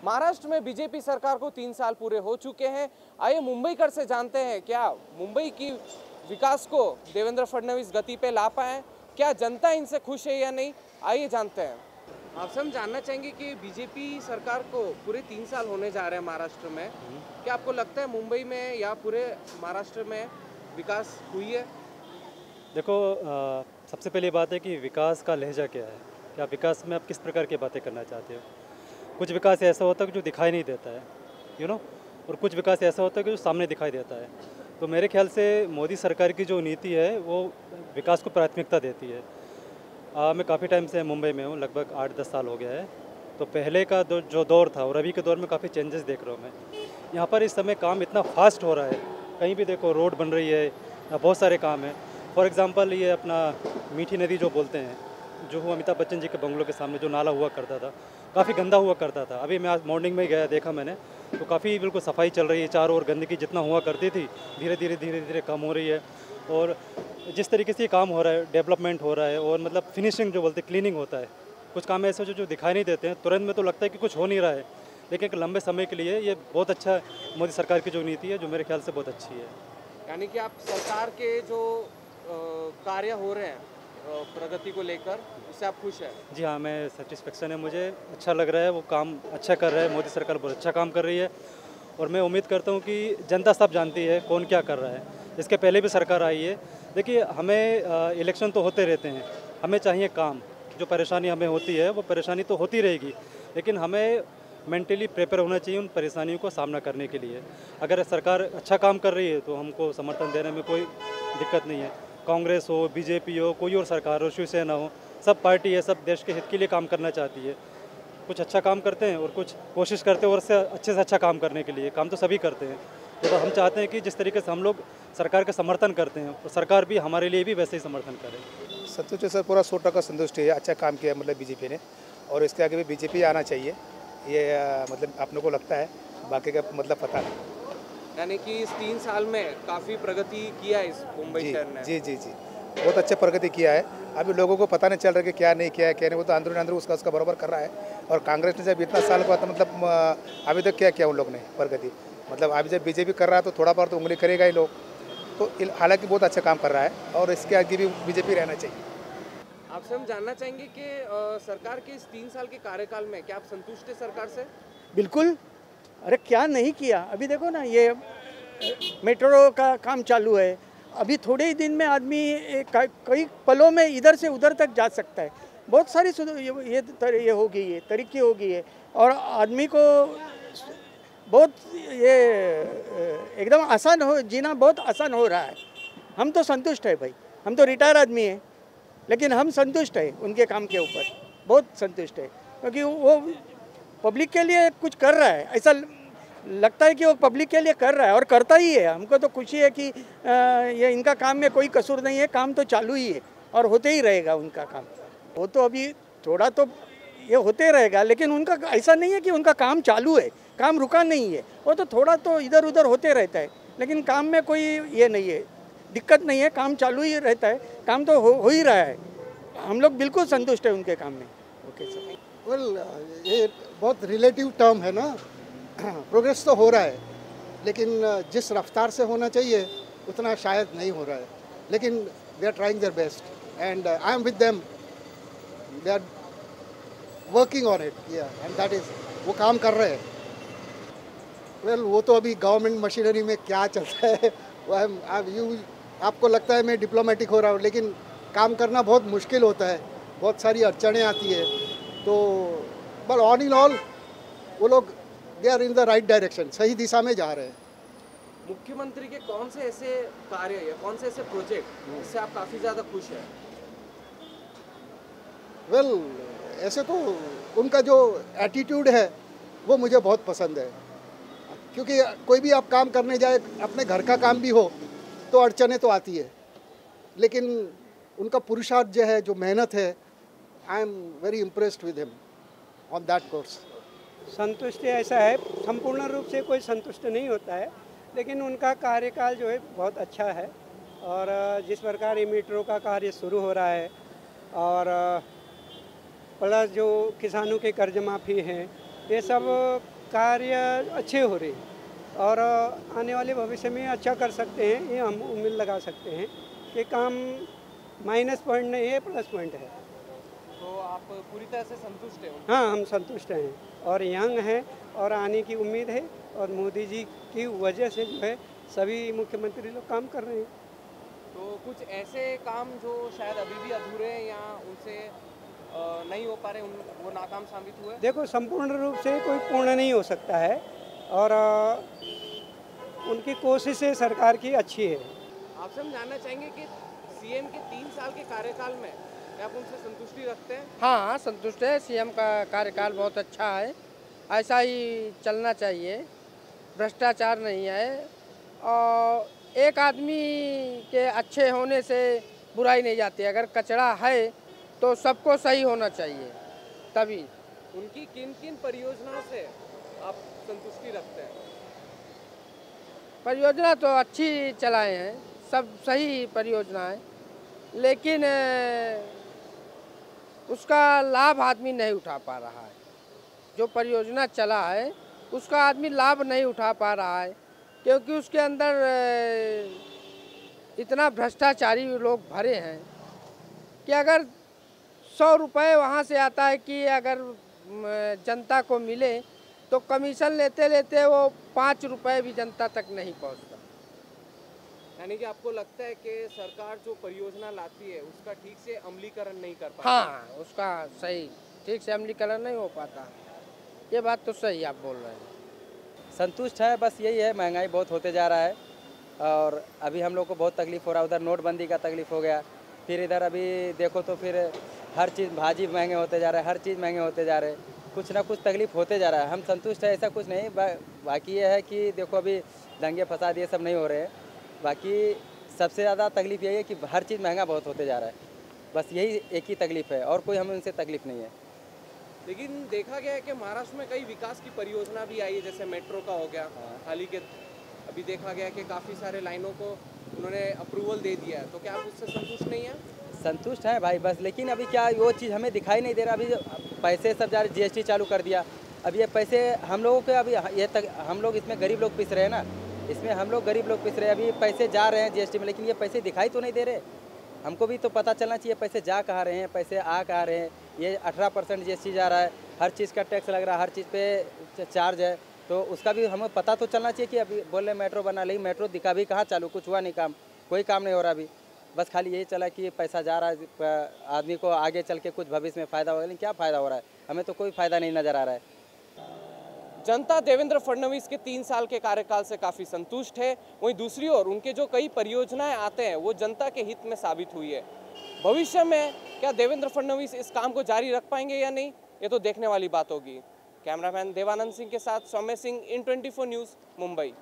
महाराष्ट्र में बीजेपी सरकार को 3 साल पूरे हो चुके हैं। आइए मुंबईकर से जानते हैं क्या मुंबई की विकास को देवेंद्र फडणवीस गति पे ला पाए, क्या जनता इनसे खुश है या नहीं, आइए जानते हैं। आपसे हम जानना चाहेंगे कि बीजेपी सरकार को पूरे 3 साल होने जा रहे हैं महाराष्ट्र में, क्या आपको लगता है मुंबई में या पूरे महाराष्ट्र में विकास हुई है? देखो, सबसे पहली बात है कि विकास का लहजा क्या है, क्या विकास में आप किस प्रकार की बातें करना चाहते हो। कुछ विकास ऐसा होता है कि जो दिखाई नहीं देता है, और कुछ विकास ऐसा होता है कि जो सामने दिखाई देता है। तो मेरे ख्याल से मोदी सरकार की जो नीति है वो विकास को प्राथमिकता देती है। मैं काफ़ी टाइम से मुंबई में हूँ, लगभग 8-10 साल हो गया है। तो पहले का जो दौर था और अभी के दौर में काफ़ी चेंजेस देख रहा हूँ मैं। यहाँ पर इस समय काम इतना फास्ट हो रहा है, कहीं भी देखो रोड बन रही है, बहुत सारे काम हैं। फॉर एग्ज़ाम्पल ये अपना मीठी नदी जो बोलते हैं, जो अमिताभ बच्चन जी के बंगलों के सामने जो नाला हुआ करता था, काफ़ी गंदा हुआ करता था। अभी मैं आज मॉर्निंग में गया, देखा मैंने, तो काफ़ी बिल्कुल सफाई चल रही है। चारों ओर गंदगी जितना हुआ करती थी धीरे धीरे कम हो रही है। और जिस तरीके से ये काम हो रहा है, डेवलपमेंट हो रहा है, और मतलब फिनिशिंग जो बोलते हैं, क्लीनिंग होता है। कुछ काम ऐसे जो दिखाई नहीं देते हैं, तुरंत में तो लगता है कि कुछ हो नहीं रहा है, लेकिन एक लंबे समय के लिए ये बहुत अच्छा मोदी सरकार की जो नीति है, जो मेरे ख्याल से बहुत अच्छी है। यानी कि आप सरकार के जो कार्य हो रहे हैं प्रगति को लेकर, उससे आप खुश हैं? जी हाँ, मैं सेटिस्फेक्शन है, मुझे अच्छा लग रहा है। वो काम अच्छा कर रहा है, मोदी सरकार बहुत अच्छा काम कर रही है। और मैं उम्मीद करता हूँ कि जनता सब जानती है कौन क्या कर रहा है। इसके पहले भी सरकार आई है। देखिए, हमें इलेक्शन तो होते रहते हैं, हमें चाहिए काम। जो परेशानी हमें होती है वो परेशानी तो होती रहेगी, लेकिन हमें मेंटली प्रिपेयर होना चाहिए उन परेशानियों को सामना करने के लिए। अगर सरकार अच्छा काम कर रही है तो हमको समर्थन देने में कोई दिक्कत नहीं है। कांग्रेस हो, बीजेपी हो, कोई और सरकार हो, शिवसेना हो, सब पार्टी है, सब देश के हित के लिए काम करना चाहती है। कुछ अच्छा काम करते हैं और कुछ कोशिश करते हैं और उससे अच्छे से अच्छा काम करने के लिए। काम तो सभी करते हैं, तो हम चाहते हैं कि जिस तरीके से हम लोग सरकार का समर्थन करते हैं, और सरकार भी हमारे लिए भी वैसे ही समर्थन करे। संतुष्ट है सर, पूरा 100% संतुष्ट है। अच्छा काम किया मतलब बीजेपी ने, और इसके आगे भी बीजेपी आना चाहिए, ये मतलब अपने को लगता है, बाकी का मतलब पता नहीं। यानी कि इस 3 साल में काफ़ी प्रगति किया है इस मुंबई शहर ने। जी जी जी, बहुत अच्छा प्रगति किया है। अभी लोगों को पता नहीं चल रहा कि क्या नहीं किया है, क्या नहीं, वो तो अंदर उसका बराबर कर रहा है। और कांग्रेस ने जब इतना साल का था, मतलब अभी तक क्या किया उन लोग ने प्रगति, मतलब अभी जब बीजेपी कर रहा है तो थोड़ा बहुत तो उंगली करेगा ही लोग। तो हालांकि बहुत अच्छा काम कर रहा है, और इसके आगे भी बीजेपी रहना चाहिए। आपसे हम जानना चाहेंगे कि सरकार के इस 3 साल के कार्यकाल में क्या आप संतुष्ट हैं सरकार से? बिल्कुल। अरे क्या नहीं किया, अभी देखो ना, ये मेट्रो का काम चालू है। अभी थोड़े ही दिन में आदमी कई पलों में इधर से उधर तक जा सकता है। बहुत सारी ये हो गई है, तरक्की हो गई है, और आदमी को बहुत ये एकदम आसान हो, जीना बहुत आसान हो रहा है। हम तो संतुष्ट है भाई, हम तो रिटायर आदमी हैं, लेकिन हम संतुष्ट है उनके काम के ऊपर, बहुत संतुष्ट है। क्योंकि वो पब्लिक के लिए कुछ कर रहा है, ऐसा लगता है कि वो पब्लिक के लिए कर रहा है, और करता ही है। हमको तो खुशी है कि ये इनका काम में कोई कसूर नहीं है, काम तो चालू ही है और होते ही रहेगा उनका काम। वो तो अभी थोड़ा तो ये होते रहेगा, लेकिन उनका ऐसा नहीं है कि उनका काम चालू है, काम रुका नहीं है। वो तो थोड़ा तो इधर उधर होते रहता है, लेकिन काम में कोई ये नहीं है, दिक्कत नहीं है, काम चालू ही रहता है, काम तो हो ही रहा है। हम लोग बिल्कुल संतुष्ट है उनके काम में। Okay sir. वेल, ये बहुत रिलेटिव टर्म है ना। प्रोग्रेस तो हो रहा है, लेकिन जिस रफ्तार से होना चाहिए उतना शायद नहीं हो रहा है, लेकिन they are trying their best and I am with them. They are working on it, and that is, वो काम कर रहे हैं। वेल, वो तो अभी गवर्नमेंट मशीनरी में क्या चलता है वो आपको लगता है मैं डिप्लोमेटिक हो रहा हूँ, लेकिन काम करना बहुत मुश्किल होता है, बहुत सारी अड़चनें आती है। तो बट ऑन इन ऑल वो लोग they are in the right direction, सही दिशा में जा रहे हैं। मुख्यमंत्री के कौन से ऐसे कार्य या कौन से ऐसे प्रोजेक्ट जिससे आप काफ़ी ज़्यादा खुश हैं? वेल, ऐसे तो उनका जो एटीट्यूड है वो मुझे बहुत पसंद है, क्योंकि कोई भी आप काम करने जाए, अपने घर का काम भी हो तो अड़चनें तो आती है, लेकिन उनका पुरुषार्थ जो है, जो मेहनत है, I am very impressed with him on that course. संतुष्टि ऐसा है, संपूर्ण रूप से कोई संतुष्ट नहीं होता है, लेकिन उनका कार्यकाल जो है बहुत अच्छा है। और जिस प्रकार ये मेट्रो का कार्य शुरू हो रहा है, और प्लस जो किसानों के कर्ज माफ़ी हैं, ये सब कार्य अच्छे हो रहे हैं और आने वाले भविष्य में अच्छा कर सकते हैं, ये हम उम्मीद लगा सकते हैं कि काम माइनस पॉइंट नहीं है, प्लस पॉइंट है। तो आप पूरी तरह से संतुष्ट हैं? हाँ, हम संतुष्ट हैं और यंग हैं और आने की उम्मीद है और मोदी जी की वजह से जो है सभी मुख्यमंत्री लोग काम कर रहे हैं। तो कुछ ऐसे काम जो शायद अभी भी अधूरे हैं या उनसे नहीं हो पा रहे, वो नाकाम साबित हुए? देखो, संपूर्ण रूप से कोई पूर्ण नहीं हो सकता है और उनकी कोशिशें सरकार की अच्छी है। आपसे हम जानना चाहेंगे कि सीएम के 3 साल के कार्यकाल में क्या आप उनसे संतुष्टि रखते हैं? हाँ, संतुष्ट है। सीएम का कार्यकाल बहुत अच्छा है, ऐसा ही चलना चाहिए, भ्रष्टाचार नहीं है और एक आदमी के अच्छे होने से बुराई नहीं जाती। अगर कचरा है तो सबको सही होना चाहिए, तभी। उनकी किन किन परियोजनाओं से आप संतुष्टि रखते हैं? परियोजना तो अच्छी चलाए हैं, सब सही परियोजना है, लेकिन उसका लाभ आदमी नहीं उठा पा रहा है। जो परियोजना चला है उसका आदमी लाभ नहीं उठा पा रहा है, क्योंकि उसके अंदर इतना भ्रष्टाचारी लोग भरे हैं कि अगर 100 रुपये वहाँ से आता है कि अगर जनता को मिले तो कमीशन लेते लेते वो 5 रुपये भी जनता तक नहीं पहुँचता। यानी कि आपको लगता है कि सरकार जो परियोजना लाती है उसका ठीक से अमलीकरण नहीं कर पाती? हाँ, उसका सही ठीक से अमलीकरण नहीं हो पाता, ये बात तो सही आप बोल रहे हैं। संतुष्ट है, बस यही है, महंगाई बहुत होते जा रहा है और अभी हम लोग को बहुत तकलीफ़ हो रहा है। उधर नोटबंदी का तकलीफ़ हो गया, फिर इधर अभी देखो तो फिर हर चीज़ भाजी महंगे होते जा रहे हैं, हर चीज़ महंगे होते जा रहे हैं, कुछ ना कुछ तकलीफ़ होते जा रहा है। हम संतुष्ट है ऐसा कुछ नहीं, बाकी ये है कि देखो अभी दंगे फसाद ये सब नहीं हो रहे हैं। बाकी सबसे ज़्यादा तकलीफ़ यही है कि हर चीज़ महंगा बहुत होते जा रहा है, बस यही एक ही तकलीफ़ है और कोई हमें उनसे तकलीफ़ नहीं है। लेकिन देखा गया है कि महाराष्ट्र में कई विकास की परियोजना भी आई है, जैसे मेट्रो का हो गया हाल ही के। अभी देखा गया कि काफ़ी सारे लाइनों को उन्होंने अप्रूवल दे दिया है, तो क्या आप उससे संतुष्ट नहीं हैं? संतुष्ट हैं भाई बस, लेकिन अभी क्या वो चीज़ हमें दिखाई नहीं दे रहा। अभी पैसे सब जा रहे, जीएसटी चालू कर दिया, अब ये पैसे हम लोगों के अभी ये तक हम लोग इसमें गरीब लोग पिस रहे हैं ना, इसमें हम लोग गरीब लोग पिस रहे हैं। अभी पैसे जा रहे हैं जीएसटी में, लेकिन ये पैसे दिखाई तो नहीं दे रहे। हमको भी तो पता चलना चाहिए पैसे जा कहाँ रहे हैं, पैसे आ कहाँ रहे हैं। ये 18% जीएसटी जा रहा है, हर चीज़ का टैक्स लग रहा है, हर चीज़ पे चार्ज है, तो उसका भी हमें पता तो चलना चाहिए कि अभी बोल रहे मेट्रो बना, लेकिन मेट्रो दिखा भी कहाँ चालू, कुछ हुआ नहीं काम, कोई काम नहीं हो रहा अभी। बस खाली यही चला कि पैसा जा रहा है, आदमी को आगे चल के कुछ भविष्य में फ़ायदा होगा, लेकिन क्या फ़ायदा हो रहा है, हमें तो कोई फ़ायदा नहीं नज़र आ रहा है। जनता देवेंद्र फडणवीस के 3 साल के कार्यकाल से काफ़ी संतुष्ट है, वहीं दूसरी ओर उनके जो कई परियोजनाएं आते हैं वो जनता के हित में साबित हुई है। भविष्य में क्या देवेंद्र फडणवीस इस काम को जारी रख पाएंगे या नहीं, ये तो देखने वाली बात होगी। कैमरामैन देवानंद सिंह के साथ सौम्य सिंह, इन 24 न्यूज़, मुंबई।